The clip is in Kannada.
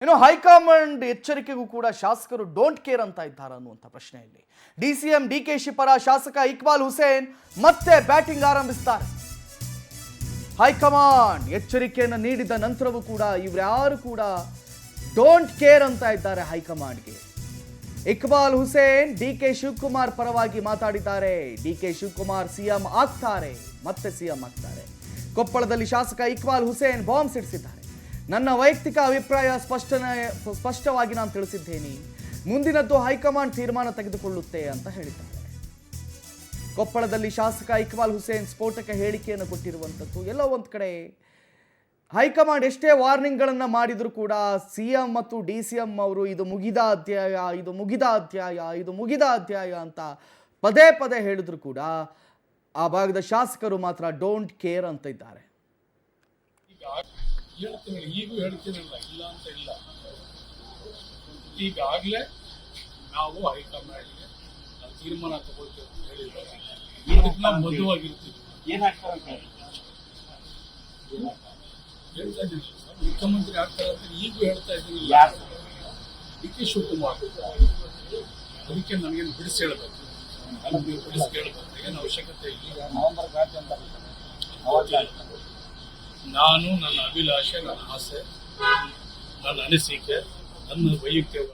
ಇನ್ನು ಹೈಕಮಾಂಡ್ ಎಚ್ಚರಿಕೆಗೂ ಕೂಡ ಶಾಸಕರು ಡೋಂಟ್ ಕೇರ್ ಅಂತ ಇದ್ದಾರೆ ಅನ್ನುವಂಥ ಪ್ರಶ್ನೆಯಲ್ಲಿ ಡಿಸಿಎಂ ಡಿಕೆಶಿ ಪರ ಶಾಸಕ ಇಕ್ಬಾಲ್ ಹುಸೇನ್ ಮತ್ತೆ ಬ್ಯಾಟಿಂಗ್ ಆರಂಭಿಸ್ತಾರೆ. ಹೈಕಮಾಂಡ್ ಎಚ್ಚರಿಕೆಯನ್ನು ನೀಡಿದ ನಂತರವೂ ಕೂಡ ಇವರ್ಯಾರು ಕೂಡ ಡೋಂಟ್ ಕೇರ್ ಅಂತ ಇದ್ದಾರೆ ಹೈಕಮಾಂಡ್ಗೆ. ಇಕ್ಬಾಲ್ ಹುಸೇನ್ ಡಿಕೆ ಶಿವಕುಮಾರ್ ಪರವಾಗಿ ಮಾತಾಡಿದ್ದಾರೆ. ಡಿಕೆ ಶಿವಕುಮಾರ್ ಸಿಎಂ ಆಗ್ತಾರೆ, ಮತ್ತೆ ಸಿಎಂ ಆಗ್ತಾರೆ. ಕೊಪ್ಪಳದಲ್ಲಿ ಶಾಸಕ ಇಕ್ಬಾಲ್ ಹುಸೇನ್ ಬಾಂಬ್ ಸಿಡಿಸಿದ್ದಾರೆ. ನನ್ನ ವೈಯಕ್ತಿಕ ಅಭಿಪ್ರಾಯ ಸ್ಪಷ್ಟವಾಗಿ ನಾನು ತಿಳಿಸಿದ್ದೇನೆ. ಮುಂದಿನದ್ದು ಹೈಕಮಾಂಡ್ ತೀರ್ಮಾನ ತೆಗೆದುಕೊಳ್ಳುತ್ತೆ ಅಂತ ಹೇಳಿದ್ದಾರೆ. ಕೊಪ್ಪಳದಲ್ಲಿ ಶಾಸಕ ಇಕ್ಬಾಲ್ ಹುಸೇನ್ ಸ್ಫೋಟಕ ಹೇಳಿಕೆಯನ್ನು ಕೊಟ್ಟಿರುವಂಥದ್ದು ಎಲ್ಲೋ ಒಂದು ಕಡೆ ಹೈಕಮಾಂಡ್ ಎಷ್ಟೇ ವಾರ್ನಿಂಗ್ಗಳನ್ನು ಮಾಡಿದರೂ ಕೂಡ ಸಿಎಂ ಮತ್ತು ಡಿಸಿಎಂ ಅವರು ಇದು ಮುಗಿದ ಅಧ್ಯಾಯ, ಇದು ಮುಗಿದ ಅಧ್ಯಾಯ, ಇದು ಮುಗಿದ ಅಧ್ಯಾಯ ಅಂತ ಪದೇ ಪದೇ ಹೇಳಿದ್ರು ಕೂಡ ಆ ಭಾಗದ ಶಾಸಕರು ಮಾತ್ರ ಡೋಂಟ್ ಕೇರ್ ಅಂತ ಇದ್ದಾರೆ. ಈಗೂ ಹೇಳ್ತೀನಲ್ಲ, ಇಲ್ಲ ಅಂತ ಇಲ್ಲ. ಈಗಾಗಲೇ ನಾವು ಹೈಕಮಾಂಡ್ಗೆ ನಾವು ತೀರ್ಮಾನ ತಗೊಳ್ತೇವೆ ಅಂತ ಹೇಳಿದ್ದಾರೆ. ನಾವು ಮಧುವಾಗಿರ್ತೀವಿ. ಹೇಳ್ತಾ ಇದ್ದೀನಿ ಸರ್, ಮುಖ್ಯಮಂತ್ರಿ ಆಗ್ತಾರೆ ಅಂತ ಈಗೂ ಹೇಳ್ತಾ ಇದ್ದೀನಿ. ಡಿಕೆ ಶಿವಕುಮಾರ್ ಅದಕ್ಕೆ ನನಗೇನು ಬಿಡಿಸಿ ಹೇಳಬೇಕು, ಬಿಡಿಸಿ ಕೇಳಬೇಕು, ಏನು ಅವಶ್ಯಕತೆ ಇಲ್ಲ. ನಾನು ನನ್ನ ಅಭಿಲಾಷೆ, ನನ್ನ ಆಸೆ, ನನ್ನ ಅನಿಸಿಕೆ, ನನ್ನ ವೈಯಕ್ತಿಕ